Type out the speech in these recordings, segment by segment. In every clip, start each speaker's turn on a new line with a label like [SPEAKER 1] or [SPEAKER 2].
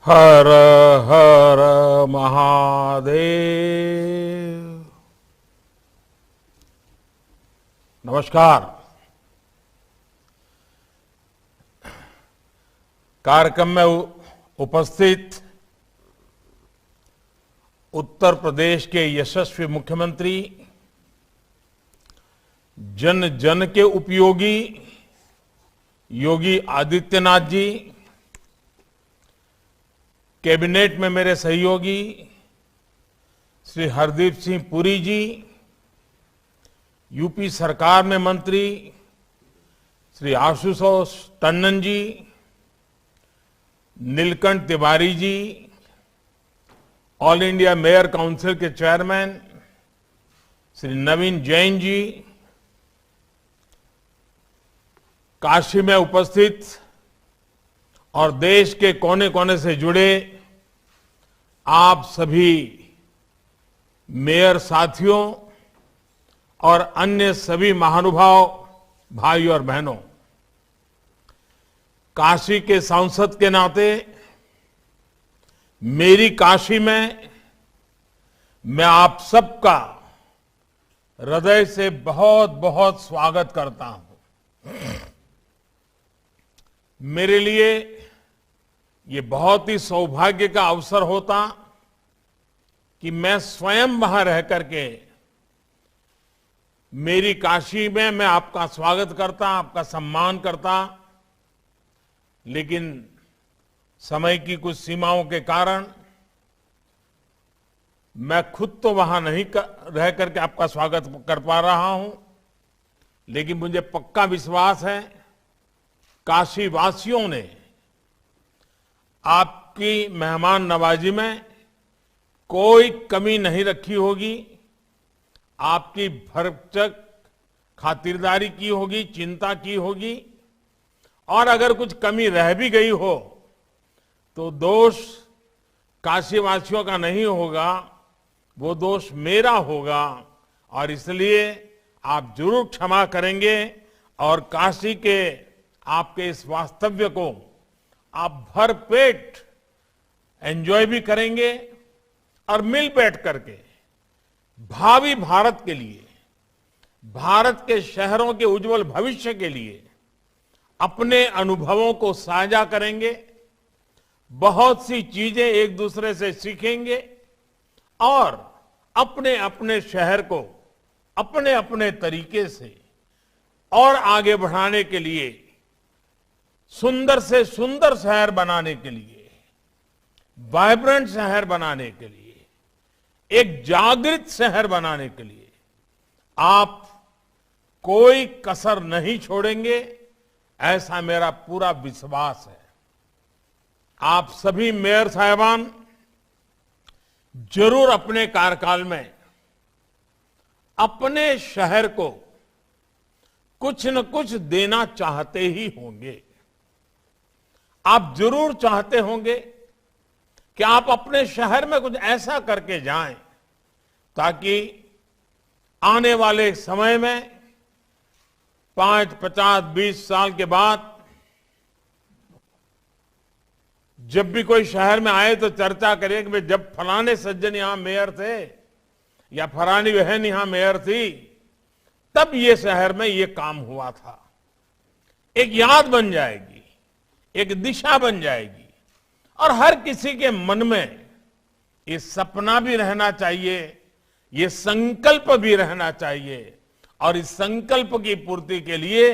[SPEAKER 1] हर हर महादेव। नमस्कार। कार्यक्रम में उपस्थित उत्तर प्रदेश के यशस्वी मुख्यमंत्री, जन जन के उपयोगी योगी आदित्यनाथ जी, कैबिनेट में मेरे सहयोगी श्री हरदीप सिंह पुरी जी, यूपी सरकार में मंत्री Shri Ashutosh Tandon ji, Neelkanth Tiwari ji, all India mayor council के चेयरमैन श्री नवीन जैन जी, काशी में उपस्थित और देश के कोने कोने से जुड़े आप सभी मेयर साथियों और अन्य सभी महानुभाव भाइयों और बहनों, काशी के सांसद के नाते मेरी काशी में मैं आप सबका हृदय से बहुत बहुत स्वागत करता हूं। मेरे लिए ये बहुत ही सौभाग्य का अवसर होता कि मैं स्वयं वहां रह करके मेरी काशी में मैं आपका स्वागत करता, आपका सम्मान करता, लेकिन समय की कुछ सीमाओं के कारण मैं खुद तो वहां नहीं रह करके आपका स्वागत कर पा रहा हूं, लेकिन मुझे पक्का विश्वास है काशी वासियों ने आपकी मेहमान नवाजी में कोई कमी नहीं रखी होगी, आपकी भरचक खातिरदारी की होगी, चिंता की होगी, और अगर कुछ कमी रह भी गई हो तो दोष काशीवासियों का नहीं होगा, वो दोष मेरा होगा, और इसलिए आप जरूर क्षमा करेंगे और काशी के आपके इस वास्तव्य को आप भर पेट एंजॉय भी करेंगे और मिल बैठ करके भावी भारत के लिए, भारत के शहरों के उज्जवल भविष्य के लिए अपने अनुभवों को साझा करेंगे, बहुत सी चीजें एक दूसरे से सीखेंगे और अपने अपने शहर को अपने अपने तरीके से और आगे बढ़ाने के लिए, सुंदर से सुंदर शहर बनाने के लिए, वाइब्रेंट शहर बनाने के लिए, एक जागृत शहर बनाने के लिए आप कोई कसर नहीं छोड़ेंगे, ऐसा मेरा पूरा विश्वास है। आप सभी मेयर साहिबान जरूर अपने कार्यकाल में अपने शहर को कुछ न कुछ देना चाहते ही होंगे। आप जरूर चाहते होंगे कि आप अपने शहर में कुछ ऐसा करके जाएं ताकि आने वाले समय में 5, 50, 20 साल के बाद जब भी कोई शहर में आए तो चर्चा करें कि जब फलाने सज्जन यहां मेयर थे या फलानी बहन यहां मेयर थी, तब ये शहर में ये काम हुआ था। एक याद बन जाएगी, एक दिशा बन जाएगी, और हर किसी के मन में ये सपना भी रहना चाहिए, ये संकल्प भी रहना चाहिए, और इस संकल्प की पूर्ति के लिए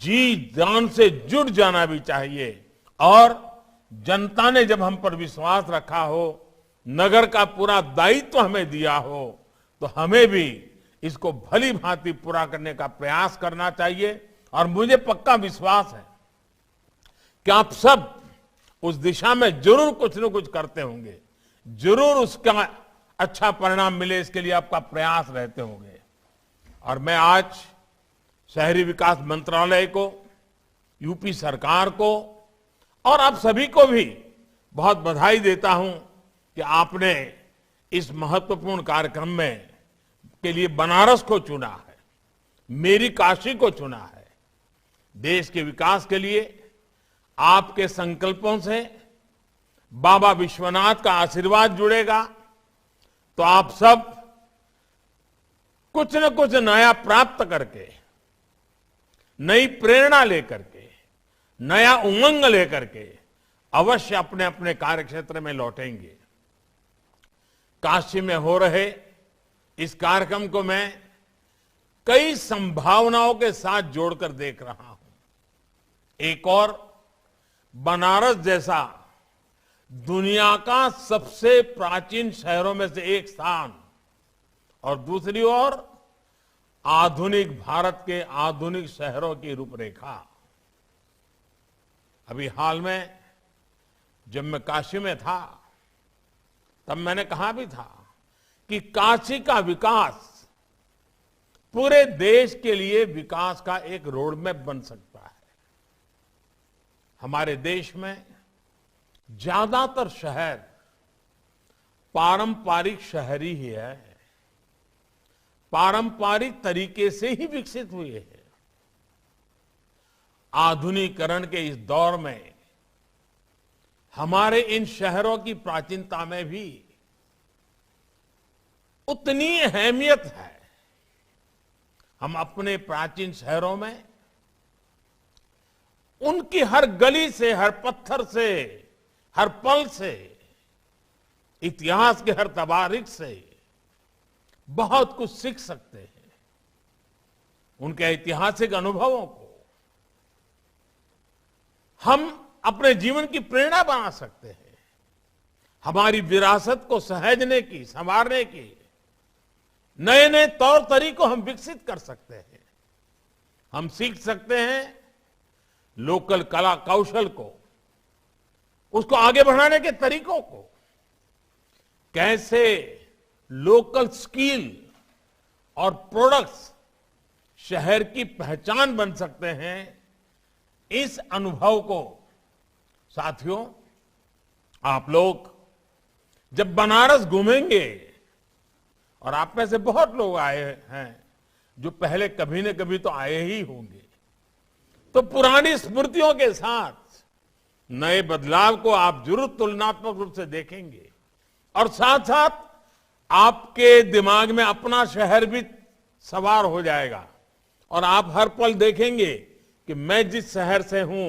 [SPEAKER 1] जी जान से जुट जाना भी चाहिए। और जनता ने जब हम पर विश्वास रखा हो, नगर का पूरा दायित्व हमें दिया हो, तो हमें भी इसको भली भांति पूरा करने का प्रयास करना चाहिए। और मुझे पक्का विश्वास है कि आप सब उस दिशा में जरूर कुछ न कुछ करते होंगे, जरूर उसका अच्छा परिणाम मिले, इसके लिए आपका प्रयास रहते होंगे। और मैं आज शहरी विकास मंत्रालय को, यूपी सरकार को और आप सभी को भी बहुत बधाई देता हूं कि आपने इस महत्वपूर्ण कार्यक्रम में के लिए बनारस को चुना है, मेरी काशी को चुना है। देश के विकास के लिए आपके संकल्पों से बाबा विश्वनाथ का आशीर्वाद जुड़ेगा तो आप सब कुछ न कुछ नया प्राप्त करके, नई प्रेरणा लेकर के, नया उमंग लेकर के अवश्य अपने अपने कार्यक्षेत्र में लौटेंगे। काशी में हो रहे इस कार्यक्रम को मैं कई संभावनाओं के साथ जोड़कर देख रहा हूं। एक और बनारस जैसा दुनिया का सबसे प्राचीन शहरों में से एक स्थान, और दूसरी ओर आधुनिक भारत के आधुनिक शहरों की रूपरेखा। अभी हाल में जब मैं काशी में था तब मैंने कहा भी था कि काशी का विकास पूरे देश के लिए विकास का एक रोड मैप बन सकता है। हमारे देश में ज्यादातर शहर पारंपरिक शहर ही है, पारंपरिक तरीके से ही विकसित हुए हैं। आधुनिकीकरण के इस दौर में हमारे इन शहरों की प्राचीनता में भी उतनी अहमियत है। हम अपने प्राचीन शहरों में उनकी हर गली से, हर पत्थर से, हर पल से, इतिहास के हर तवारीख से बहुत कुछ सीख सकते हैं। उनके ऐतिहासिक अनुभवों को हम अपने जीवन की प्रेरणा बना सकते हैं। हमारी विरासत को सहेजने की, संवारने की नए नए तौर तरीकों हम विकसित कर सकते हैं। हम सीख सकते हैं लोकल कला कौशल को, उसको आगे बढ़ाने के तरीकों को, कैसे लोकल स्किल और प्रोडक्ट्स शहर की पहचान बन सकते हैं। इस अनुभव को साथियों, आप लोग जब बनारस घूमेंगे, और आप में से बहुत लोग आए हैं जो पहले कभी न कभी तो आए ही होंगे, तो पुरानी स्मृतियों के साथ नए बदलाव को आप जरूर तुलनात्मक रूप से देखेंगे, और साथ साथ आपके दिमाग में अपना शहर भी सवार हो जाएगा, और आप हर पल देखेंगे कि मैं जिस शहर से हूं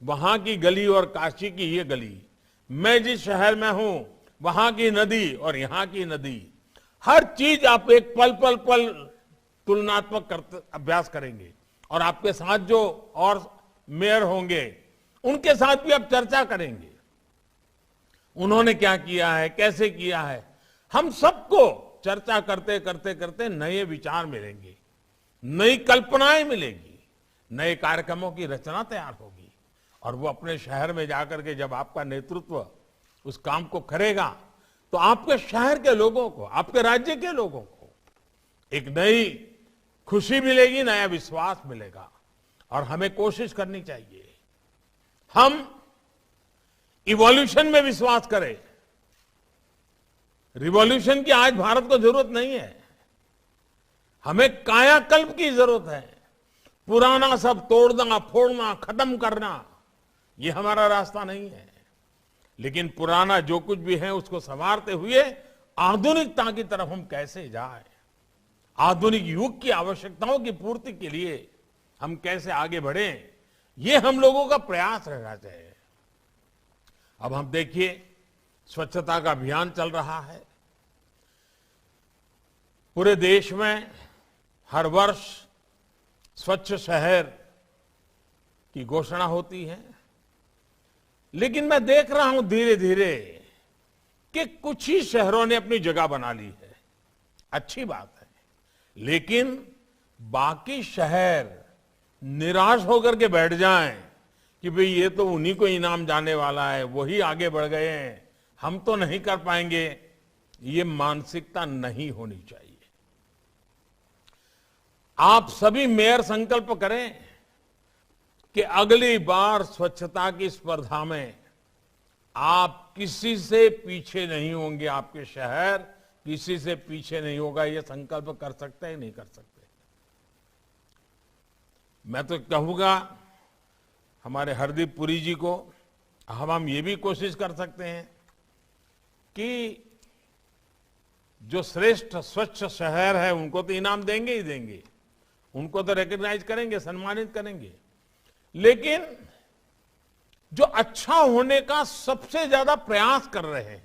[SPEAKER 1] वहां की गली और काशी की ये गली, मैं जिस शहर में हूं वहां की नदी और यहां की नदी, हर चीज आप एक पल पल पल तुलनात्मक अभ्यास करेंगे। और आपके साथ जो और मेयर होंगे उनके साथ भी आप चर्चा करेंगे, उन्होंने क्या किया है, कैसे किया है। हम सबको चर्चा करते करते करते नए विचार मिलेंगे, नई कल्पनाएं मिलेंगी, नए कार्यक्रमों की रचना तैयार होगी, और वो अपने शहर में जाकर के जब आपका नेतृत्व उस काम को करेगा तो आपके शहर के लोगों को, आपके राज्य के लोगों को एक नई खुशी मिलेगी, नया विश्वास मिलेगा। और हमें कोशिश करनी चाहिए हम इवोल्यूशन में विश्वास करें। रिवॉल्यूशन की आज भारत को जरूरत नहीं है, हमें कायाकल्प की जरूरत है। पुराना सब तोड़ना, फोड़ना, खत्म करना, ये हमारा रास्ता नहीं है। लेकिन पुराना जो कुछ भी है उसको संवारते हुए आधुनिकता की तरफ हम कैसे जाएं, आधुनिक युग की आवश्यकताओं की पूर्ति के लिए हम कैसे आगे बढ़ें, ये हम लोगों का प्रयास रहना चाहिए। अब हम देखिए, स्वच्छता का अभियान चल रहा है पूरे देश में। हर वर्ष स्वच्छ शहर की घोषणा होती है, लेकिन मैं देख रहा हूं धीरे धीरे कि कुछ ही शहरों ने अपनी जगह बना ली है। अच्छी बात है, लेकिन बाकी शहर निराश होकर के बैठ जाएं कि भाई ये तो उन्हीं को इनाम जाने वाला है, वही आगे बढ़ गए हैं, हम तो नहीं कर पाएंगे। ये मानसिकता नहीं होनी चाहिए। आप सभी मेयर संकल्प करें कि अगली बार स्वच्छता की स्पर्धा में आप किसी से पीछे नहीं होंगे, आपके शहर किसी से पीछे नहीं होगा। ये संकल्प कर सकते हैं, नहीं कर सकते? मैं तो कहूंगा हमारे हरदीप पुरी जी को हम ये भी कोशिश कर सकते हैं कि जो श्रेष्ठ स्वच्छ शहर है उनको तो इनाम देंगे ही देंगे, उनको तो रिकॉग्नाइज करेंगे, सम्मानित करेंगे, लेकिन जो अच्छा होने का सबसे ज्यादा प्रयास कर रहे हैं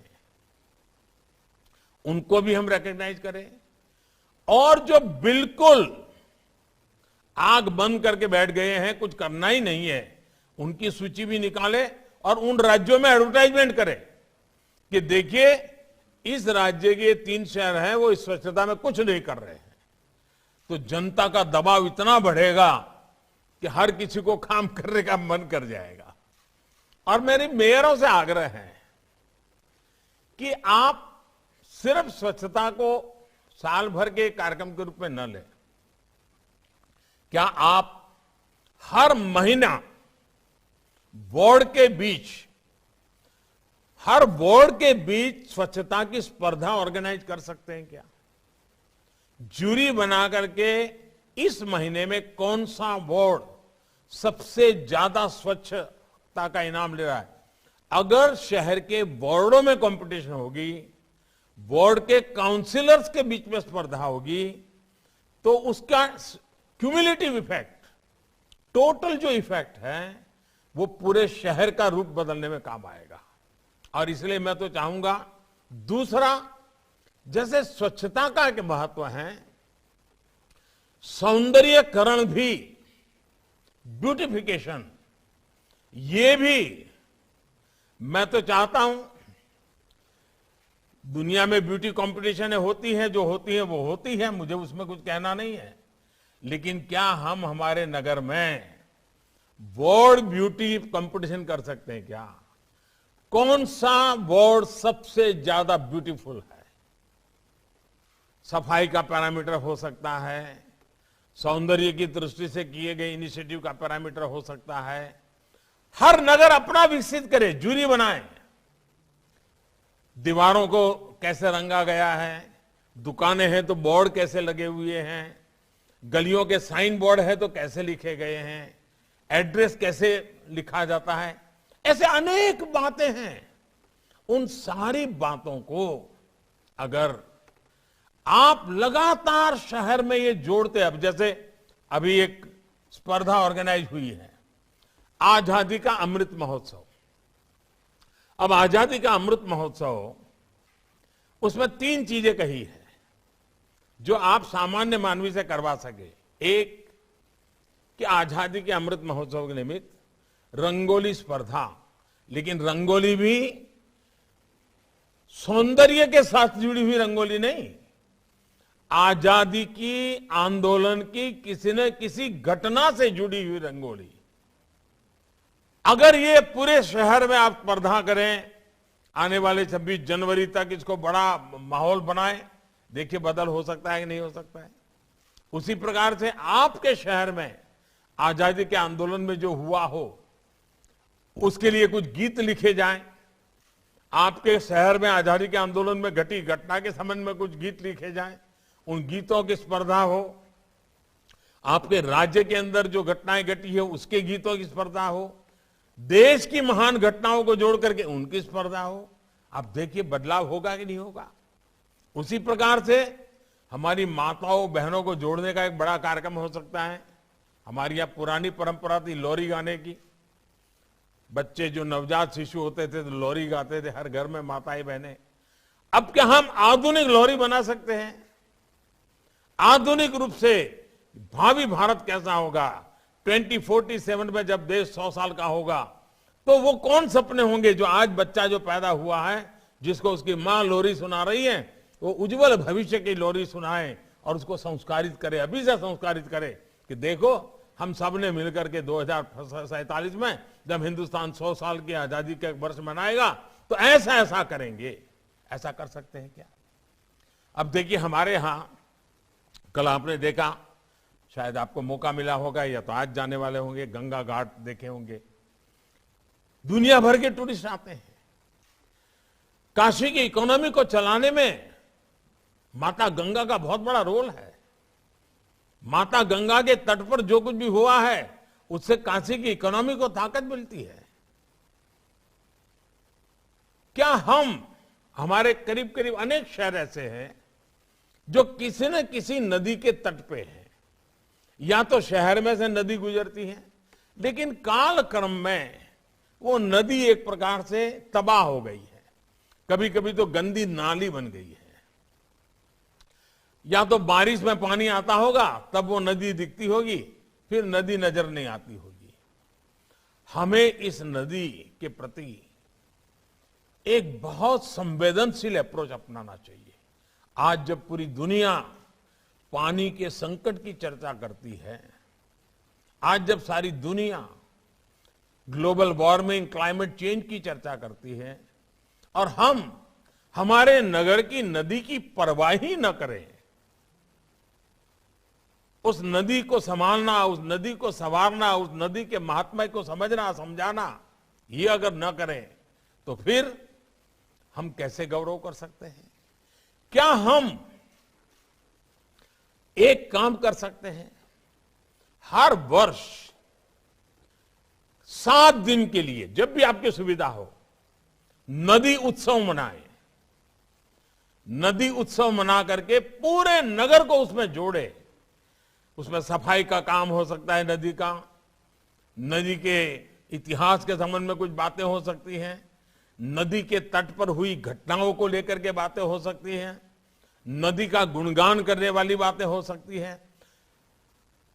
[SPEAKER 1] उनको भी हम रिकॉग्नाइज करें, और जो बिल्कुल आग बंद करके बैठ गए हैं, कुछ करना ही नहीं है, उनकी सूची भी निकाले और उन राज्यों में एडवर्टाइजमेंट करें कि देखिए इस राज्य के 3 शहर हैं वो इस स्वच्छता में कुछ नहीं कर रहे हैं। तो जनता का दबाव इतना बढ़ेगा कि हर किसी को काम करने का मन कर जाएगा। और मेरी मेयरों से आग्रह है कि आप सिर्फ स्वच्छता को साल भर के कार्यक्रम के रूप में न लें। क्या आप हर महीना हर बोर्ड के बीच स्वच्छता की स्पर्धा ऑर्गेनाइज कर सकते हैं क्या? जूरी बना करके इस महीने में कौन सा बोर्ड सबसे ज्यादा स्वच्छता का इनाम ले रहा है, अगर शहर के बोर्डों में कंपटीशन होगी, बोर्ड के काउंसिलर्स के बीच में स्पर्धा होगी, तो उसका क्यूमुलेटिव इफेक्ट, टोटल जो इफेक्ट है वो पूरे शहर का रूप बदलने में काम आएगा। और इसलिए मैं तो चाहूंगा, दूसरा, जैसे स्वच्छता का एक महत्व है, सौंदर्यकरण भी, ब्यूटिफिकेशन, ये भी मैं तो चाहता हूं। दुनिया में ब्यूटी कंपटीशन होती है, जो होती है वो होती है, मुझे उसमें कुछ कहना नहीं है, लेकिन क्या हम हमारे नगर में बोर्ड ब्यूटी कंपटीशन कर सकते हैं क्या? कौन सा बोर्ड सबसे ज्यादा ब्यूटीफुल है? सफाई का पैरामीटर हो सकता है, सौंदर्य की दृष्टि से किए गए इनिशिएटिव का पैरामीटर हो सकता है। हर नगर अपना विकसित करे, जूरी बनाए, दीवारों को कैसे रंगा गया है, दुकानें हैं तो बोर्ड कैसे लगे हुए हैं, गलियों के साइन बोर्ड है तो कैसे लिखे गए हैं, एड्रेस कैसे लिखा जाता है, ऐसे अनेक बातें हैं। उन सारी बातों को अगर आप लगातार शहर में ये जोड़ते, अब जैसे अभी एक स्पर्धा ऑर्गेनाइज हुई है, आजादी का अमृत महोत्सव। अब आजादी का अमृत महोत्सव, उसमें 3 चीजें कही है जो आप सामान्य मानवी से करवा सके। एक, कि आजादी के अमृत महोत्सव के निमित्त रंगोली स्पर्धा, लेकिन रंगोली भी सौंदर्य के साथ जुड़ी हुई रंगोली नहीं, आजादी की आंदोलन की किसी न किसी घटना से जुड़ी हुई रंगोली। अगर ये पूरे शहर में आप स्पर्धा करें, आने वाले 26 जनवरी तक इसको बड़ा माहौल बनाए, देखिए बदल हो सकता है कि नहीं हो सकता है। उसी प्रकार से आपके शहर में आजादी के आंदोलन में जो हुआ हो, उसके लिए कुछ गीत लिखे जाएं। आपके शहर में आजादी के आंदोलन में घटी घटना के संबंध में कुछ गीत लिखे जाएं, उन गीतों की स्पर्धा हो। आपके राज्य के अंदर जो घटनाएं घटी है उसके गीतों की स्पर्धा हो। देश की महान घटनाओं को जोड़ करके उनकी स्पर्धा हो। आप देखिए बदलाव होगा कि नहीं होगा। उसी प्रकार से हमारी माताओं बहनों को जोड़ने का एक बड़ा कार्यक्रम हो सकता है। हमारी यहां पुरानी परंपरा थी लोरी गाने की। बच्चे जो नवजात शिशु होते थे तो लोरी गाते थे हर घर में, माताएं बहनें। अब क्या हम आधुनिक लोरी बना सकते हैं? आधुनिक रूप से भावी भारत कैसा होगा, 2047 में जब देश 100 साल का होगा, तो वो कौन सपने होंगे जो आज बच्चा जो पैदा हुआ है, जिसको उसकी मां लोरी सुना रही है, वो उज्जवल भविष्य की लोरी सुनाए और उसको संस्कारित करे, अभी से संस्कारित करे कि देखो हम सब ने मिलकर के 2047 में जब हिंदुस्तान 100 साल की आजादी का वर्ष मनाएगा तो ऐसा ऐसा करेंगे। ऐसा कर सकते हैं क्या? अब देखिए हमारे यहां कल आपने देखा, शायद आपको मौका मिला होगा या तो आज जाने वाले होंगे, गंगा घाट देखे होंगे। दुनिया भर के टूरिस्ट आते हैं। काशी की इकोनॉमी को चलाने में माता गंगा का बहुत बड़ा रोल है। माता गंगा के तट पर जो कुछ भी हुआ है उससे काशी की इकोनॉमी को ताकत मिलती है। क्या हमारे करीब करीब अनेक शहर ऐसे हैं जो किसी न किसी नदी के तट पे हैं। या तो शहर में से नदी गुजरती है, लेकिन काल क्रम में वो नदी एक प्रकार से तबाह हो गई है, कभी कभी तो गंदी नाली बन गई है। या तो बारिश में पानी आता होगा तब वो नदी दिखती होगी, फिर नदी नजर नहीं आती होगी। हमें इस नदी के प्रति एक बहुत संवेदनशील अप्रोच अपनाना चाहिए। आज जब पूरी दुनिया पानी के संकट की चर्चा करती है, आज जब सारी दुनिया ग्लोबल वार्मिंग, क्लाइमेट चेंज की चर्चा करती है, और हम हमारे नगर की नदी की परवाह ही न करें, उस नदी को संभालना, उस नदी को संवारना, उस नदी के महात्म्य को समझना, समझाना, ये अगर न करें तो फिर हम कैसे गौरव कर सकते हैं? क्या हम एक काम कर सकते हैं? हर वर्ष 7 दिन के लिए, जब भी आपकी सुविधा हो, नदी उत्सव मनाएं। नदी उत्सव मना करके पूरे नगर को उसमें जोड़े। उसमें सफाई का काम हो सकता है, नदी का, नदी के इतिहास के संबंध में कुछ बातें हो सकती हैं, नदी के तट पर हुई घटनाओं को लेकर के बातें हो सकती हैं, नदी का गुणगान करने वाली बातें हो सकती हैं।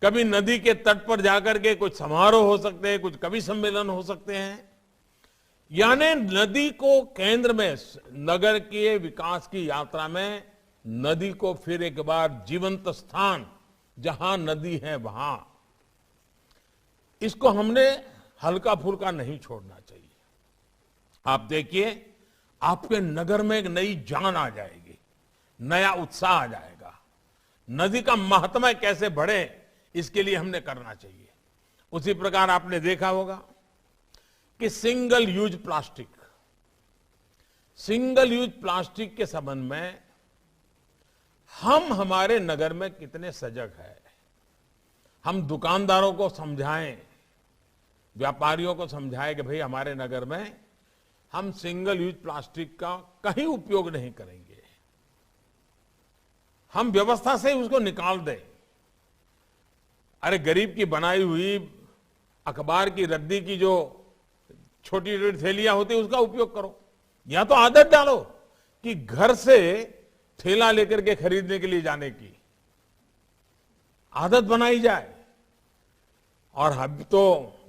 [SPEAKER 1] कभी नदी के तट पर जाकर के कुछ समारोह हो सकते हैं, कुछ कवि सम्मेलन हो सकते हैं। यानी नदी को केंद्र में, नगर के विकास की यात्रा में नदी को फिर एक बार जीवंत स्थान, जहां नदी है वहां, इसको हमने हल्का फुल्का नहीं छोड़ना चाहिए। आप देखिए, आपके नगर में एक नई जान आ जाएगी, नया उत्साह आ जाएगा। नदी का महात्म्य कैसे बढ़े, इसके लिए हमने करना चाहिए। उसी प्रकार आपने देखा होगा कि सिंगल यूज प्लास्टिक के संबंध में हम हमारे नगर में कितने सजग हैं। हम दुकानदारों को समझाएं, व्यापारियों को समझाएं कि भाई हमारे नगर में हम सिंगल यूज प्लास्टिक का कहीं उपयोग नहीं करेंगे, हम व्यवस्था से उसको निकाल दें। अरे गरीब की बनाई हुई अखबार की रद्दी की जो छोटी छोटी थैलियां होती है, उसका उपयोग करो। या तो आदत डालो कि घर से थैला लेकर के खरीदने के लिए जाने की आदत बनाई जाए। और अब तो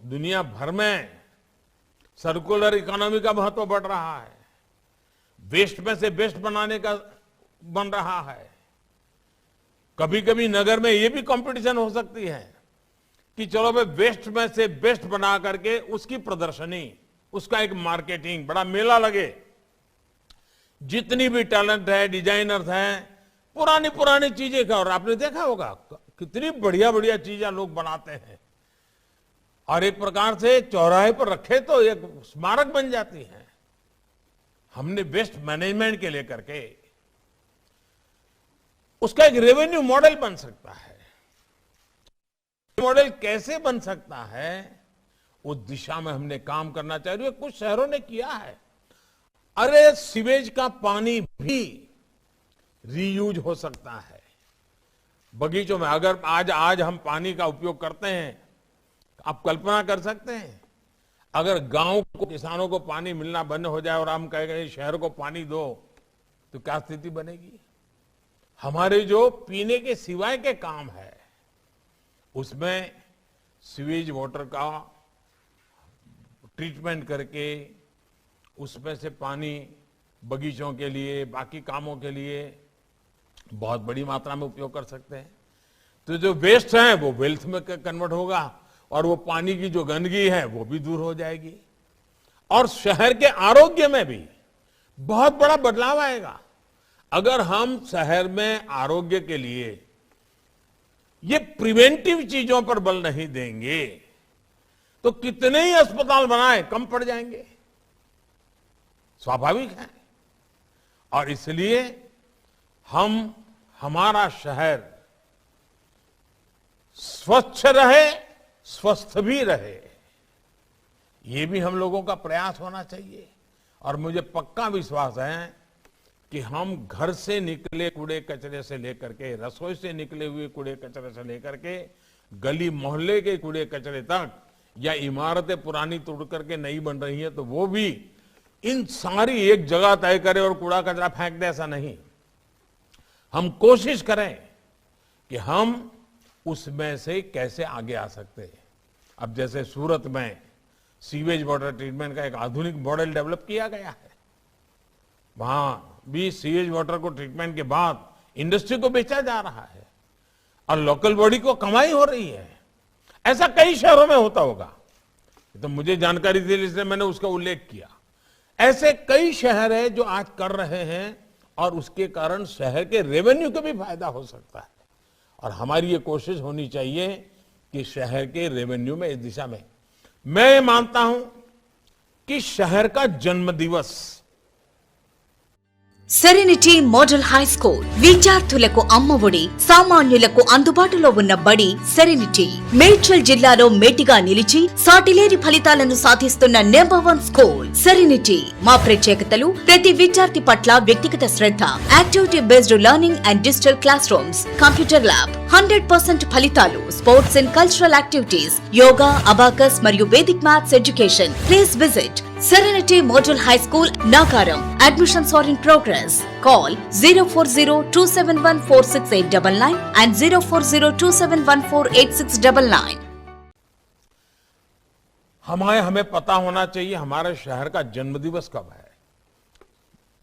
[SPEAKER 1] दुनिया भर में सर्कुलर इकोनॉमी का महत्व बढ़ रहा है, वेस्ट में से बेस्ट बनाने का बन रहा है। कभी कभी नगर में ये भी कंपटीशन हो सकती है कि चलो भाई वेस्ट में से बेस्ट बना करके उसकी प्रदर्शनी, उसका एक मार्केटिंग, बड़ा मेला लगे। जितनी भी टैलेंट है, डिजाइनर्स हैं, पुरानी पुरानी चीजें का, और आपने देखा होगा कितनी बढ़िया बढ़िया चीजें लोग बनाते हैं, और एक प्रकार से चौराहे पर रखे तो एक स्मारक बन जाती है। हमने वेस्ट मैनेजमेंट के लेकर के उसका एक रेवेन्यू मॉडल बन सकता है। मॉडल कैसे बन सकता है, उस दिशा में हमने काम करना चाहिए। कुछ शहरों ने किया है। अरे सीवेज का पानी भी रीयूज हो सकता है बगीचों में। अगर आज हम पानी का उपयोग करते हैं, आप कल्पना कर सकते हैं अगर गांव को, किसानों को पानी मिलना बंद हो जाए और हम कहेंगे शहर को पानी दो, तो क्या स्थिति बनेगी? हमारे जो पीने के सिवाय के काम है, उसमें सीवेज वाटर का ट्रीटमेंट करके उसमें से पानी बगीचों के लिए, बाकी कामों के लिए बहुत बड़ी मात्रा में उपयोग कर सकते हैं। तो जो वेस्ट है वो वेल्थ में कन्वर्ट होगा, और वो पानी की जो गंदगी है वो भी दूर हो जाएगी, और शहर के आरोग्य में भी बहुत बड़ा बदलाव आएगा। अगर हम शहर में आरोग्य के लिए ये प्रिवेंटिव चीजों पर बल नहीं देंगे तो कितने ही अस्पताल बनाए, कम पड़ जाएंगे, स्वाभाविक है। और इसलिए हमारा शहर स्वच्छ रहे, स्वस्थ भी रहे, ये भी हम लोगों का प्रयास होना चाहिए। और मुझे पक्का विश्वास है कि हम घर से निकले कूड़े कचरे से लेकर के, रसोई से निकले हुए कूड़े कचरे से लेकर के, गली मोहल्ले के कूड़े कचरे तक, या इमारतें पुरानी तोड़ करके नई बन रही है तो वो भी, इन सारी एक जगह तय करें और कूड़ा कचरा फेंक दे, ऐसा नहीं। हम कोशिश करें कि हम उसमें से कैसे आगे आ सकते हैं। अब जैसे सूरत में सीवेज वाटर ट्रीटमेंट का एक आधुनिक मॉडल डेवलप किया गया है, वहां भी सीवेज वाटर को ट्रीटमेंट के बाद इंडस्ट्री को बेचा जा रहा है और लोकल बॉडी को कमाई हो रही है। ऐसा कई शहरों में होता होगा, तो मुझे जानकारी थी इसलिए मैंने उसका उल्लेख किया। ऐसे कई शहर है जो आज कर रहे हैं और उसके कारण शहर के रेवेन्यू को भी फायदा हो सकता है। और हमारी ये कोशिश होनी चाहिए कि शहर के रेवेन्यू में, इस दिशा में मैं मानता हूं कि शहर का जन्मदिवस
[SPEAKER 2] సెరెనిటీ మోడల్ హై స్కూల్ విద్యార్థులకు అమ్మఒడి, సామాన్యులకు అందుబాటులో ఉన్న బడి సెరెనిటీ. మేడ్చల్ జిల్లాలో మేటిగా నిలిచి సాటిలేని ఫలితాలను సాధిస్తున్న నంబర్ 1 స్కూల్ సెరెనిటీ. మా ప్రత్యేకతలు ప్రతి విద్యార్థి పట్ల వ్యక్తిగత శ్రద్ధ, activity based learning and digital classrooms, computer lab, 100% ఫలితాలు, sports and cultural activities, yoga, abacus మరియు Vedic maths education. Please visit Serenity Model High School, Nagaram. Admissions are in progress. Call 04027146899 and 04027148699.
[SPEAKER 1] हमें पता होना चाहिए हमारे शहर का जन्मदिवस कब है।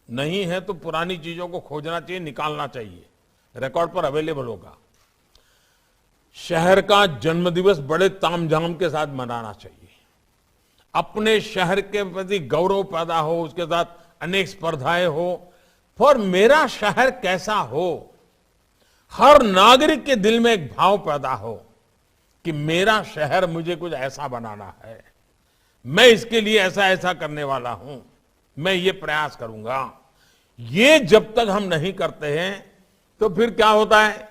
[SPEAKER 1] नहीं है तो पुरानी चीजों को खोजना चाहिए, निकालना चाहिए, रिकॉर्ड पर अवेलेबल होगा। शहर का जन्मदिवस बड़े तामझाम के साथ मनाना चाहिए। अपने शहर के प्रति गौरव पैदा हो, उसके साथ अनेक स्पर्धाएं हो, और मेरा शहर कैसा हो, हर नागरिक के दिल में एक भाव पैदा हो कि मेरा शहर मुझे कुछ ऐसा बनाना है, मैं इसके लिए ऐसा ऐसा करने वाला हूं, मैं ये प्रयास करूंगा। ये जब तक हम नहीं करते हैं तो फिर क्या होता है,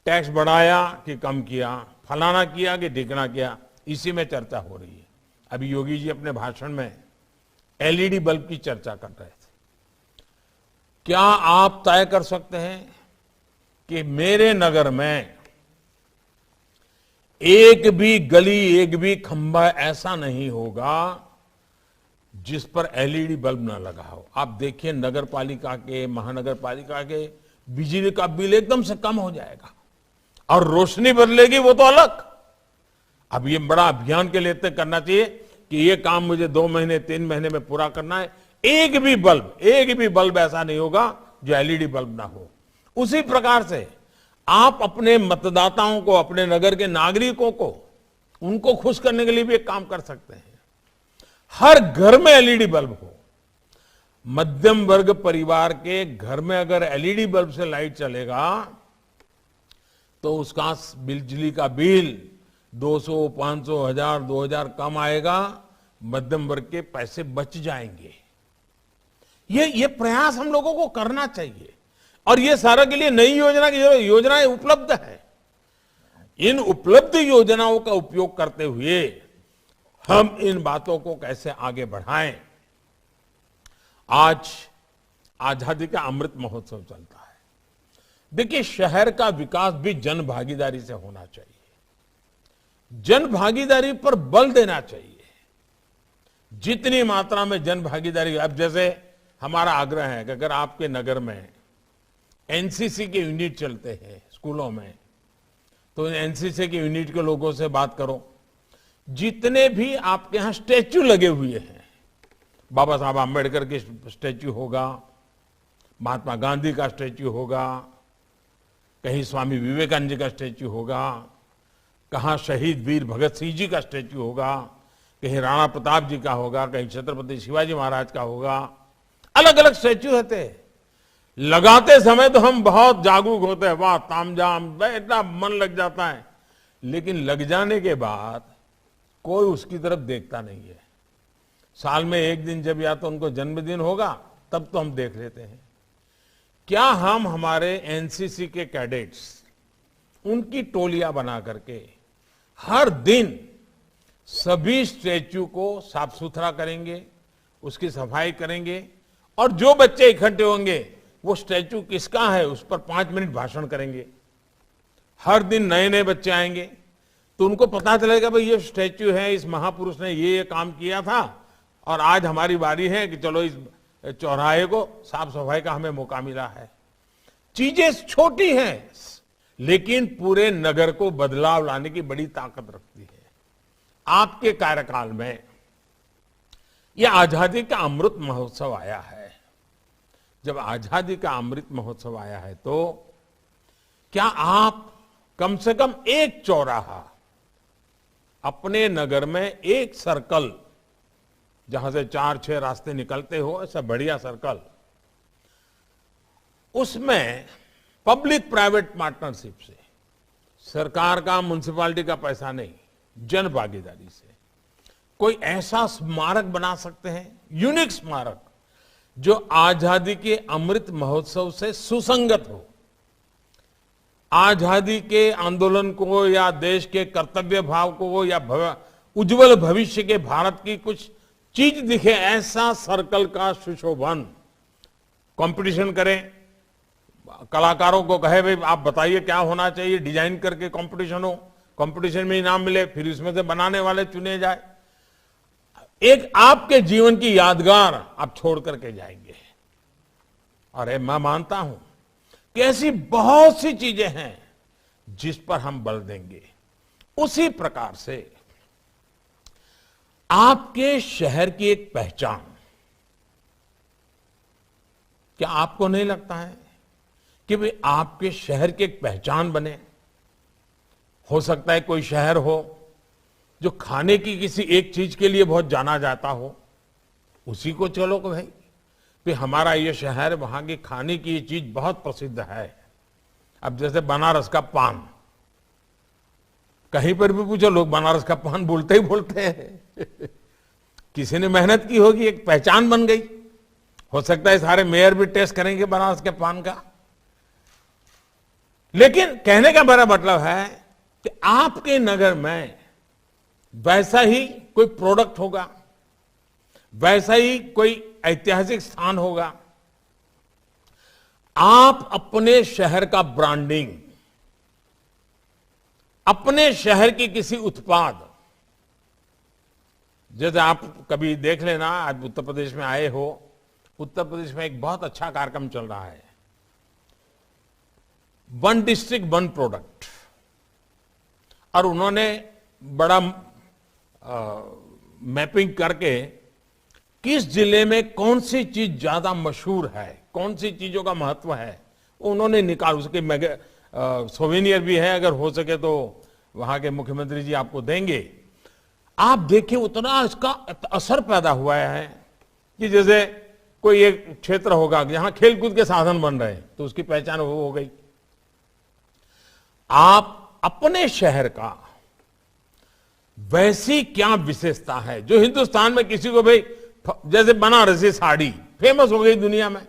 [SPEAKER 1] टैक्स बढ़ाया कि कम किया, फलाना किया कि ढिकना किया, इसी में चर्चा हो रही है। अभी योगी जी अपने भाषण में एलईडी बल्ब की चर्चा कर रहे थे। क्या आप तय कर सकते हैं कि मेरे नगर में एक भी गली, एक भी खंभा ऐसा नहीं होगा जिस पर एलईडी बल्ब ना लगा हो? आप देखिए नगर पालिका के, महानगर पालिका के बिजली का बिल एकदम से कम हो जाएगा और रोशनी बदलेगी, वो तो अलग। अब ये बड़ा अभियान के लिए करना चाहिए कि ये काम मुझे 2 महीने 3 महीने में पूरा करना है। एक भी बल्ब ऐसा नहीं होगा जो एलईडी बल्ब ना हो। उसी प्रकार से आप अपने मतदाताओं को, अपने नगर के नागरिकों को, उनको खुश करने के लिए भी एक काम कर सकते हैं। हर घर में एलईडी बल्ब हो। मध्यम वर्ग परिवार के घर में अगर एलईडी बल्ब से लाइट चलेगा तो उसका बिजली का बिल 200, 500, 1000, 2000 कम आएगा, मध्यम वर्ग के पैसे बच जाएंगे। ये प्रयास हम लोगों को करना चाहिए और ये सारा के लिए नई योजना की योजनाएं उपलब्ध है। इन उपलब्ध योजनाओं का उपयोग करते हुए हम इन बातों को कैसे आगे बढ़ाएं। आज आजादी का अमृत महोत्सव चलता है। देखिए, शहर का विकास भी जन भागीदारी से होना चाहिए। जन भागीदारी पर बल देना चाहिए। जितनी मात्रा में जन भागीदारी, अब जैसे हमारा आग्रह है कि अगर आपके नगर में एनसीसी के यूनिट चलते हैं स्कूलों में, तो एनसीसी के यूनिट के लोगों से बात करो। जितने भी आपके यहां स्टैच्यू लगे हुए हैं, बाबा साहब आंबेडकर के स्टैच्यू होगा, महात्मा गांधी का स्टैच्यू होगा, कहीं स्वामी विवेकानंद जी का स्टैच्यू होगा, कहाँ शहीद वीर भगत सिंह जी का स्टैच्यू होगा, कहीं राणा प्रताप जी का होगा, कहीं छत्रपति शिवाजी महाराज का होगा। अलग अलग स्टैच्यू रहते हैं। लगाते समय तो हम बहुत जागरूक होते हैं, वाह तामझाम, इतना मन लग जाता है, लेकिन लग जाने के बाद कोई उसकी तरफ देखता नहीं है। साल में एक दिन जब या तो उनको जन्मदिन होगा तब तो हम देख लेते हैं। क्या हम हमारे एनसीसी के कैडेट्स, उनकी टोलियां बना करके हर दिन सभी स्टैच्यू को साफ सुथरा करेंगे, उसकी सफाई करेंगे और जो बच्चे इकट्ठे होंगे वो स्टैचू किसका है उस पर 5 मिनट भाषण करेंगे। हर दिन नए नए बच्चे आएंगे तो उनको पता चलेगा भाई ये स्टैचू है, इस महापुरुष ने ये काम किया था और आज हमारी बारी है कि चलो इस चौराहे को साफ सफाई का हमें मौका मिला है। चीजें छोटी हैं लेकिन पूरे नगर को बदलाव लाने की बड़ी ताकत रखती है। आपके कार्यकाल में यह आजादी का अमृत महोत्सव आया है। जब आजादी का अमृत महोत्सव आया है तो क्या आप कम से कम एक चौराहा अपने नगर में, एक सर्कल जहां से 4-6 रास्ते निकलते हो, ऐसा बढ़िया सर्कल, उसमें पब्लिक प्राइवेट पार्टनरशिप से, सरकार का म्युनिसिपैलिटी का पैसा नहीं, जन भागीदारी से कोई ऐसा स्मारक बना सकते हैं, यूनिक स्मारक जो आजादी के अमृत महोत्सव से सुसंगत हो, आजादी के आंदोलन को या देश के कर्तव्य भाव को या उज्जवल भविष्य के भारत की कुछ चीज दिखे, ऐसा सर्कल का सुशोभन। कंपटीशन करें, कलाकारों को कहे भाई आप बताइए क्या होना चाहिए, डिजाइन करके कंपटीशन हो, कंपटीशन में इनाम मिले, फिर इसमें से बनाने वाले चुने जाए। एक आपके जीवन की यादगार आप छोड़ करके जाएंगे। अरे मैं मानता हूं कि ऐसी बहुत सी चीजें हैं जिस पर हम बल देंगे। उसी प्रकार से आपके शहर की एक पहचान, क्या आपको नहीं लगता है कि भाई आपके शहर की एक पहचान बने? हो सकता है कोई शहर हो जो खाने की किसी एक चीज के लिए बहुत जाना जाता हो, उसी को चलो कि भाई हमारा ये शहर, वहां की खाने की ये चीज बहुत प्रसिद्ध है। अब जैसे बनारस का पान, कहीं पर भी पूछो लोग बनारस का पान बोलते ही बोलते हैं। किसी ने मेहनत की होगी, एक पहचान बन गई। हो सकता है सारे मेयर भी टेस्ट करेंगे बनारस के पान का। लेकिन कहने का मेरा मतलब है कि आपके नगर में वैसा ही कोई प्रोडक्ट होगा, वैसा ही कोई ऐतिहासिक स्थान होगा। आप अपने शहर का ब्रांडिंग, अपने शहर की किसी उत्पाद, जैसे आप कभी देख लेना, आज उत्तर प्रदेश में आए हो, उत्तर प्रदेश में एक बहुत अच्छा कार्यक्रम चल रहा है, 1 डिस्ट्रिक्ट 1 प्रोडक्ट। और उन्होंने बड़ा मैपिंग करके किस जिले में कौन सी चीज ज्यादा मशहूर है, कौन सी चीजों का महत्व है, उन्होंने निकाल, उसके सोवेनियर भी है, अगर हो सके तो वहां के मुख्यमंत्री जी आपको देंगे। आप देखिए उतना इसका असर पैदा हुआ है कि जैसे कोई एक क्षेत्र होगा जहां खेलकूद के साधन बन रहे हैं तो उसकी पहचान वो हो गई। आप अपने शहर का वैसी क्या विशेषता है जो हिंदुस्तान में किसी को, भाई जैसे बनारसी साड़ी फेमस हो गई दुनिया में,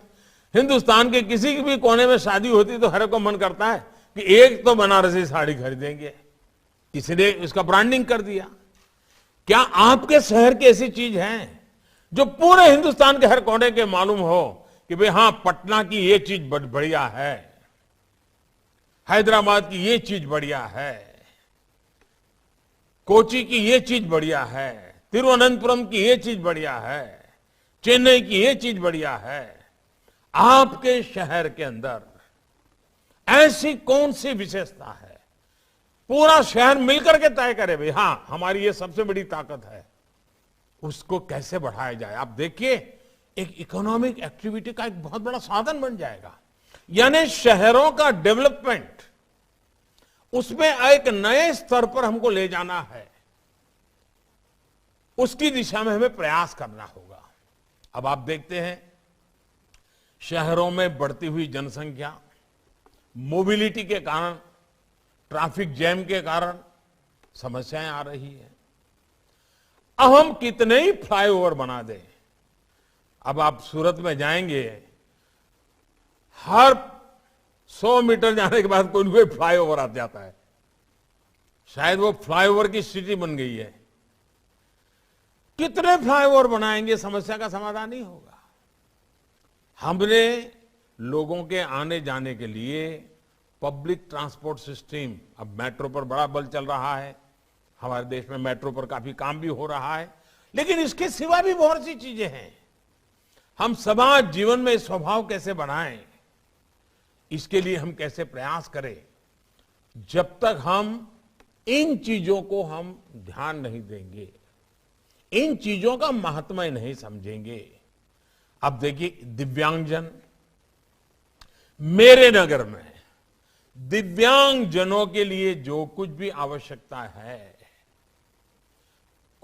[SPEAKER 1] हिंदुस्तान के किसी भी कोने में शादी होती तो हर को मन करता है कि एक तो बनारसी साड़ी खरीदेंगे। किसी ने इसका ब्रांडिंग कर दिया। क्या आपके शहर की ऐसी चीज है जो पूरे हिंदुस्तान के हर कोने के मालूम हो कि भाई हां, पटना की ये चीज बढ़िया है, हैदराबाद की ये चीज बढ़िया है, कोची की ये चीज बढ़िया है, तिरुवनंतपुरम की ये चीज बढ़िया है, चेन्नई की ये चीज बढ़िया है। आपके शहर के अंदर ऐसी कौन सी विशेषता है? पूरा शहर मिलकर के तय करे भाई हां, हमारी ये सबसे बड़ी ताकत है, उसको कैसे बढ़ाया जाए। आप देखिए एक इकोनॉमिक एक्टिविटी का एक बहुत बड़ा साधन बन जाएगा। यानी शहरों का डेवलपमेंट, उसमें एक नए स्तर पर हमको ले जाना है, उसकी दिशा में हमें प्रयास करना होगा। अब आप देखते हैं शहरों में बढ़ती हुई जनसंख्या, मोबिलिटी के कारण, ट्रैफिक जैम के कारण समस्याएं आ रही है। अब हम कितने ही फ्लाईओवर बना दें, अब आप सूरत में जाएंगे, हर 100 मीटर जाने के बाद कोई ना कोई फ्लाईओवर आ जाता है। शायद वो फ्लाईओवर की सिटी बन गई है। कितने फ्लाईओवर बनाएंगे, समस्या का समाधान नहीं होगा। हमने लोगों के आने जाने के लिए पब्लिक ट्रांसपोर्ट सिस्टम, अब मेट्रो पर बड़ा बल चल रहा है, हमारे देश में मेट्रो पर काफी काम भी हो रहा है, लेकिन इसके सिवा भी बहुत सी चीजें हैं। हम समाज जीवन में स्वभाव कैसे बनाएं, इसके लिए हम कैसे प्रयास करें। जब तक हम इन चीजों को हम ध्यान नहीं देंगे, इन चीजों का महत्व नहीं समझेंगे। अब देखिए, दिव्यांगजन, मेरे नगर में दिव्यांगजनों के लिए जो कुछ भी आवश्यकता है,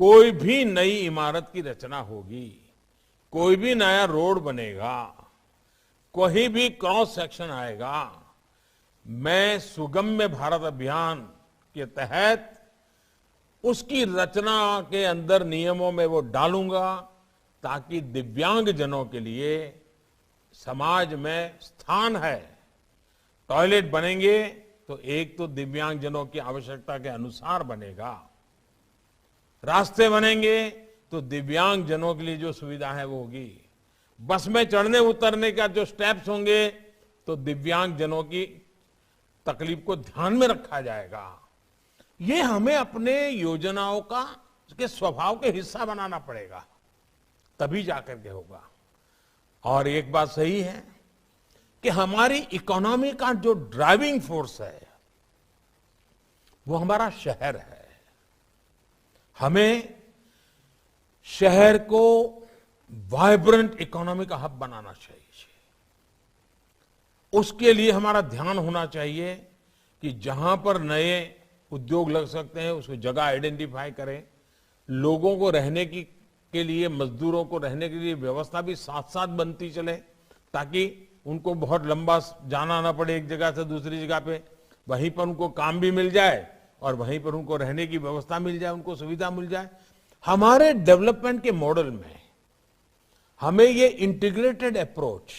[SPEAKER 1] कोई भी नई इमारत की रचना होगी, कोई भी नया रोड बनेगा, कोई भी क्रॉस सेक्शन आएगा, मैं सुगम्य भारत अभियान के तहत उसकी रचना के अंदर नियमों में वो डालूंगा, ताकि दिव्यांगजनों के लिए समाज में स्थान है। टॉयलेट बनेंगे तो एक तो दिव्यांगजनों की आवश्यकता के अनुसार बनेगा, रास्ते बनेंगे तो दिव्यांगजनों के लिए जो सुविधा है वो होगी, बस में चढ़ने उतरने का जो स्टेप्स होंगे तो दिव्यांगजनों की तकलीफ को ध्यान में रखा जाएगा। ये हमें अपने योजनाओं का के स्वभाव के हिस्सा बनाना पड़ेगा, तभी जाकर के होगा। और एक बात सही है कि हमारी इकोनॉमी का जो ड्राइविंग फोर्स है वो हमारा शहर है। हमें शहर को वाइब्रेंट इकोनॉमी का हब बनाना चाहिए। उसके लिए हमारा ध्यान होना चाहिए कि जहां पर नए उद्योग लग सकते हैं उसको जगह आइडेंटिफाई करें, लोगों को रहने की के लिए, मजदूरों को रहने के लिए व्यवस्था भी साथ साथ बनती चले, ताकि उनको बहुत लंबा जाना ना पड़े एक जगह से दूसरी जगह पे, वहीं पर उनको काम भी मिल जाए और वहीं पर उनको रहने की व्यवस्था मिल जाए, उनको सुविधा मिल जाए। हमारे डेवलपमेंट के मॉडल में हमें ये इंटीग्रेटेड अप्रोच,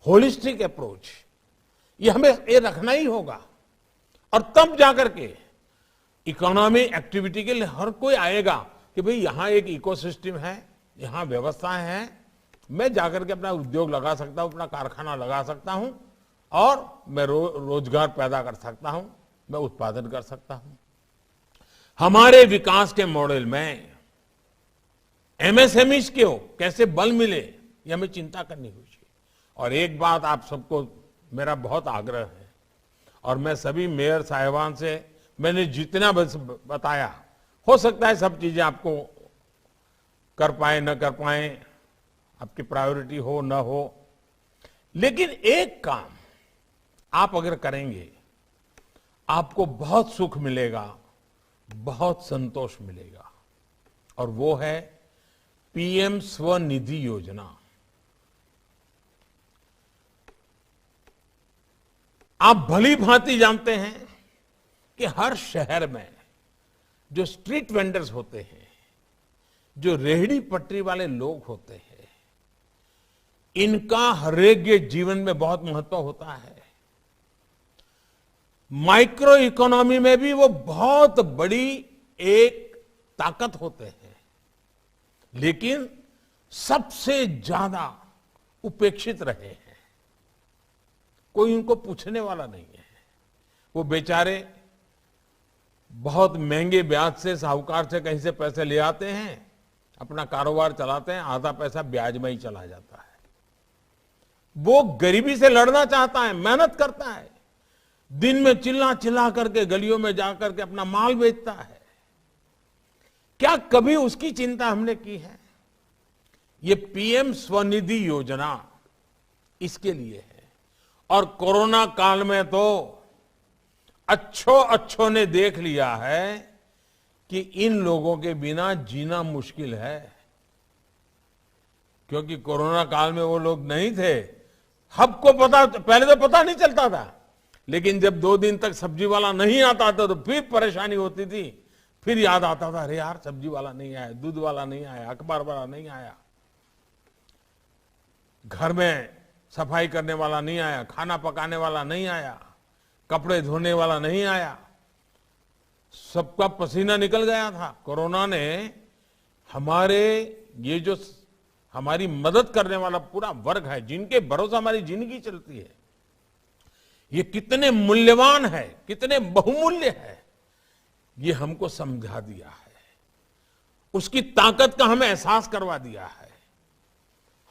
[SPEAKER 1] होलिस्टिक अप्रोच, ये हमें ये रखना ही होगा। और तब जाकर के इकोनॉमी एक्टिविटी के लिए हर कोई आएगा कि भाई यहां एक इकोसिस्टम है, यहां व्यवस्थाएं हैं, मैं जाकर के अपना उद्योग लगा सकता हूं, अपना कारखाना लगा सकता हूं और मैं रोजगार पैदा कर सकता हूं, मैं उत्पादन कर सकता हूं। हमारे विकास के मॉडल में एमएसएमई को कैसे बल मिले, ये हमें चिंता करनी होगी। और एक बात आप सबको मेरा बहुत आग्रह है, और मैं सभी मेयर साहिबान से मैंने जितना बताया, हो सकता है सब चीजें आपको कर पाए न कर पाए, आपकी प्रायोरिटी हो न हो, लेकिन एक काम आप अगर करेंगे आपको बहुत सुख मिलेगा, बहुत संतोष मिलेगा, और वो है पीएम स्वनिधि योजना। आप भली भांति जानते हैं कि हर शहर में जो स्ट्रीट वेंडर्स होते हैं, जो रेहड़ी पटरी वाले लोग होते हैं, इनका हर एक के जीवन में बहुत महत्व होता है। माइक्रो इकोनॉमी में भी वो बहुत बड़ी एक ताकत होते हैं, लेकिन सबसे ज्यादा उपेक्षित रहे हैं। कोई उनको पूछने वाला नहीं है। वो बेचारे बहुत महंगे ब्याज से, साहूकार से कहीं से पैसे ले आते हैं, अपना कारोबार चलाते हैं, आधा पैसा ब्याज में ही चला जाता है। वो गरीबी से लड़ना चाहता है, मेहनत करता है, दिन में चिल्ला चिल्ला करके गलियों में जाकर के अपना माल बेचता है। क्या कभी उसकी चिंता हमने की है? ये पीएम स्वनिधि योजना इसके लिए है। और कोरोना काल में तो अच्छों ने देख लिया है कि इन लोगों के बिना जीना मुश्किल है, क्योंकि कोरोना काल में वो लोग नहीं थे। सबको पता, पहले तो पता नहीं चलता था, लेकिन जब 2 दिन तक सब्जी वाला नहीं आता था तो फिर परेशानी होती थी, फिर याद आता था, अरे यार सब्जी वाला नहीं आया, दूध वाला नहीं आया, अखबार वाला नहीं आया, घर में सफाई करने वाला नहीं आया, खाना पकाने वाला नहीं आया, कपड़े धोने वाला नहीं आया, सबका पसीना निकल गया था। कोरोना ने हमारे ये जो हमारी मदद करने वाला पूरा वर्ग है, जिनके भरोसे हमारी जिंदगी चलती है, ये कितने मूल्यवान है, कितने बहुमूल्य है, ये हमको समझा दिया है। उसकी ताकत का हमें एहसास करवा दिया है।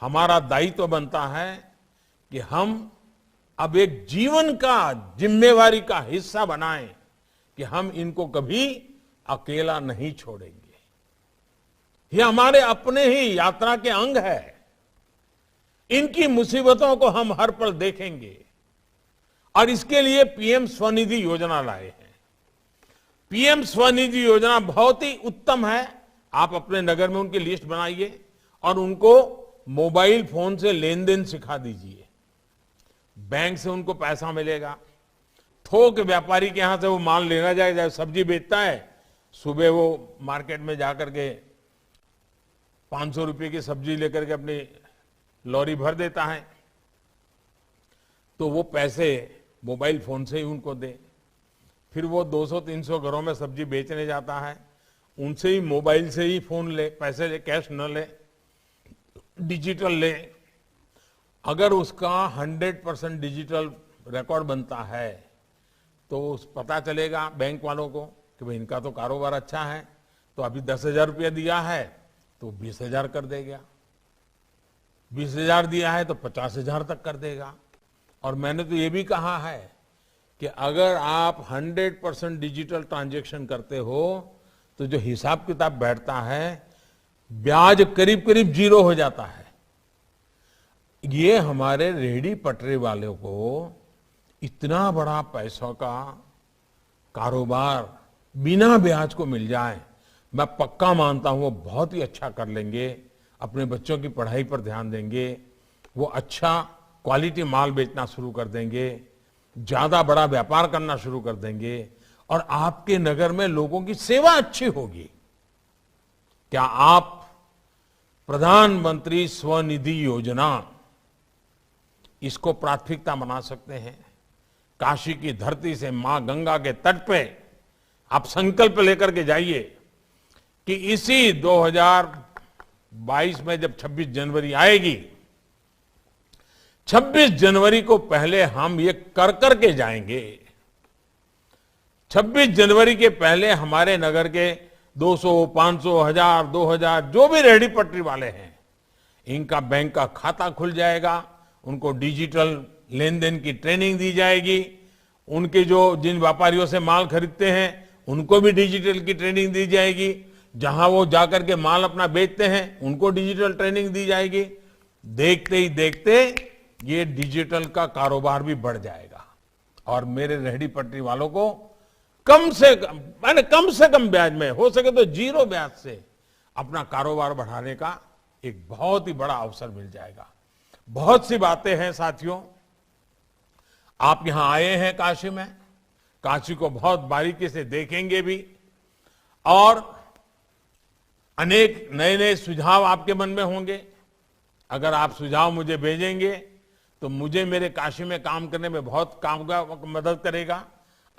[SPEAKER 1] हमारा दायित्व तो बनता है कि हम अब एक जीवन का जिम्मेवारी का हिस्सा बनाएं कि हम इनको कभी अकेला नहीं छोड़ेंगे। ये हमारे अपने ही यात्रा के अंग है। इनकी मुसीबतों को हम हर पल देखेंगे और इसके लिए पीएम स्वनिधि योजना लाए हैं। पीएम स्वनिधि योजना बहुत ही उत्तम है। आप अपने नगर में उनकी लिस्ट बनाइए और उनको मोबाइल फोन से लेन देन सिखा दीजिए। बैंक से उनको पैसा मिलेगा। थोक व्यापारी के यहां से वो माल लेना जाए, सब्जी बेचता है, सुबह वो मार्केट में जाकर के 500 रुपए की सब्जी लेकर के अपनी लॉरी भर देता है, तो वो पैसे मोबाइल फोन से ही उनको दे। फिर वो 200-300 घरों में सब्जी बेचने जाता है, उनसे ही मोबाइल से ही फोन ले, पैसे ले, कैश न ले, डिजिटल ले। अगर उसका 100% डिजिटल रिकॉर्ड बनता है तो पता चलेगा बैंक वालों को कि भाई इनका तो कारोबार अच्छा है, तो अभी 10,000 रुपया दिया है तो 20,000 कर देगा, 20,000 दिया है तो 50,000 तक कर देगा। और मैंने तो ये भी कहा है कि अगर आप 100% डिजिटल ट्रांजैक्शन करते हो तो जो हिसाब किताब बैठता है, ब्याज करीब करीब 0 हो जाता है। ये हमारे रेहड़ी पटरी वालों को इतना बड़ा पैसों का कारोबार बिना ब्याज को मिल जाए, मैं पक्का मानता हूं वो बहुत ही अच्छा कर लेंगे। अपने बच्चों की पढ़ाई पर ध्यान देंगे, वो अच्छा क्वालिटी माल बेचना शुरू कर देंगे, ज्यादा बड़ा व्यापार करना शुरू कर देंगे और आपके नगर में लोगों की सेवा अच्छी होगी। क्या आप प्रधानमंत्री स्वनिधि योजना इसको प्राथमिकता बना सकते हैं? काशी की धरती से मां गंगा के तट पे आप संकल्प लेकर के जाइए कि इसी 2022 में जब 26 जनवरी आएगी, 26 जनवरी को पहले हम ये कर करके जाएंगे। 26 जनवरी के पहले हमारे नगर के 200, 500, 1000, 2000 जो भी रेहड़ी पटरी वाले हैं, इनका बैंक का खाता खुल जाएगा। उनको डिजिटल लेन देन की ट्रेनिंग दी जाएगी। उनके जो जिन व्यापारियों से माल खरीदते हैं उनको भी डिजिटल की ट्रेनिंग दी जाएगी। जहां वो जाकर के माल अपना बेचते हैं उनको डिजिटल ट्रेनिंग दी जाएगी। देखते ही देखते ये डिजिटल का कारोबार भी बढ़ जाएगा और मेरे रेहड़ी पटरी वालों को कम से कम ब्याज में, हो सके तो 0 ब्याज से अपना कारोबार बढ़ाने का एक बहुत ही बड़ा अवसर मिल जाएगा। बहुत सी बातें हैं साथियों। आप यहां आए हैं काशी में, काशी को बहुत बारीकी से देखेंगे भी और अनेक नए नए सुझाव आपके मन में होंगे। अगर आप सुझाव मुझे भेजेंगे तो मुझे मेरे काशी में काम करने में बहुत मदद करेगा।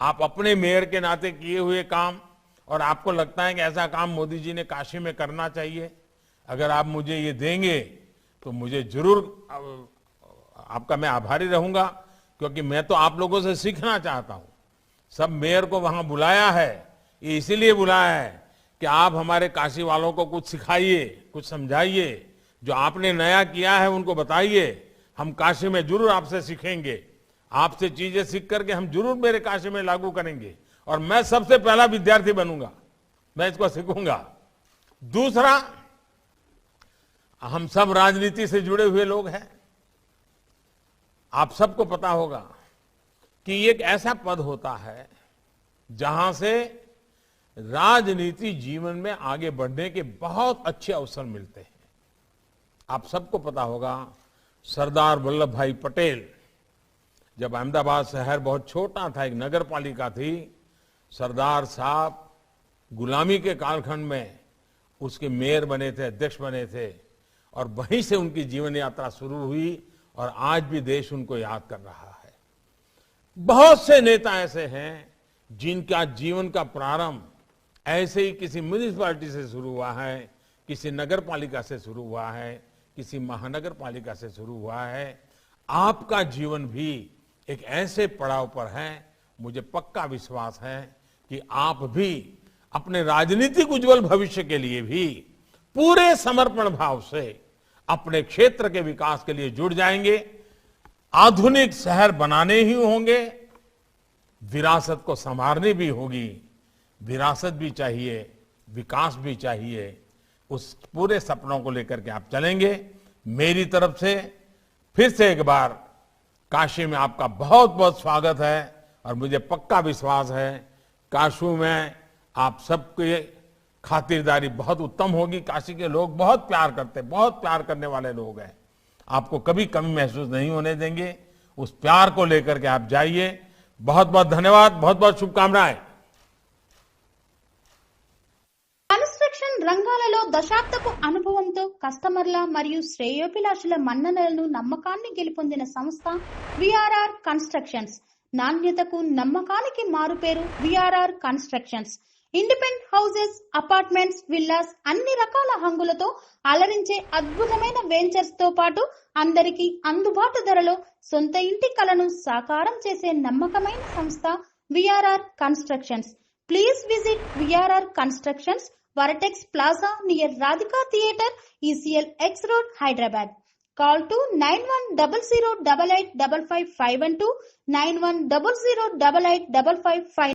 [SPEAKER 1] आप अपने मेयर के नाते किए हुए काम और आपको लगता है कि ऐसा काम मोदी जी ने काशी में करना चाहिए, अगर आप मुझे ये देंगे तो मुझे जरूर आपका मैं आभारी रहूंगा, क्योंकि मैं तो आप लोगों से सीखना चाहता हूं। सब मेयर को वहां बुलाया है, ये इसीलिए बुलाया है कि आप हमारे काशी वालों को कुछ सिखाइए, कुछ समझाइए, जो आपने नया किया है उनको बताइए। हम काशी में जरूर आपसे सीखेंगे, आपसे चीजें सीख करके हम जरूर मेरे काशी में लागू करेंगे और मैं सबसे पहला विद्यार्थी बनूंगा, मैं इसको सीखूंगा। दूसरा, हम सब राजनीति से जुड़े हुए लोग हैं। आप सबको पता होगा कि एक ऐसा पद होता है जहां से राजनीति जीवन में आगे बढ़ने के बहुत अच्छे अवसर मिलते हैं। आप सबको पता होगा, सरदार वल्लभ भाई पटेल जब अहमदाबाद शहर बहुत छोटा था, एक नगर पालिका थी, सरदार साहब गुलामी के कालखंड में उसके मेयर बने थे, अध्यक्ष बने थे और वहीं से उनकी जीवन यात्रा शुरू हुई और आज भी देश उनको याद कर रहा है। बहुत से नेता ऐसे हैं जिनका जीवन का प्रारंभ ऐसे ही किसी म्युनिसिपैलिटी से शुरू हुआ है, किसी नगर पालिका से शुरू हुआ है, किसी महानगर पालिका से शुरू हुआ है। आपका जीवन भी एक ऐसे पड़ाव पर है, मुझे पक्का विश्वास है कि आप भी अपने राजनीतिक उज्जवल भविष्य के लिए भी पूरे समर्पण भाव से अपने क्षेत्र के विकास के लिए जुड़ जाएंगे। आधुनिक शहर बनाने ही होंगे, विरासत को संवारनी भी होगी। विरासत भी चाहिए, विकास भी चाहिए। उस पूरे सपनों को लेकर के आप चलेंगे। मेरी तरफ से फिर से एक बार काशी में आपका बहुत बहुत स्वागत है और मुझे पक्का विश्वास है काशी में आप सबके खातिरदारी बहुत उत्तम होगी। काशी के लोग बहुत प्यार करते, बहुत प्यार करने वाले लोग हैं। आपको कभी कमी महसूस नहीं होने देंगे। उस प्यार को लेकर के आप जाइए। बहुत बहुत धन्यवाद, बहुत बहुत शुभकामनाएं।
[SPEAKER 3] కన్స్ట్రక్షన్ రంగాలలో దశాబ్దపు అనుభవంతో కస్టమర్ల మరియు శ్రేయోభిలాషుల మన్ననలను నమ్మకాన్ని గెలుపొందిన సంస్థ విఆర్ఆర్ కన్స్ట్రక్షన్స్. నాణ్యతకు నమ్మకానికి మారుపేరు VRR constructions. Independent houses, apartments, villas అన్ని రకాల హంగులతో అలరించే అద్భుతమైన వెంచర్స్ తో పాటు అందరికీ అందుబాటు ధరలో సొంత ఇంటి కలను సాకారం చేసే నమ్మకమైన సంస్థ VRR constructions. Please visit VRR Constructions, Varatex Plaza near Radhika Theatre, ECL X Road, Hyderabad. Call to 9100885551 91008855.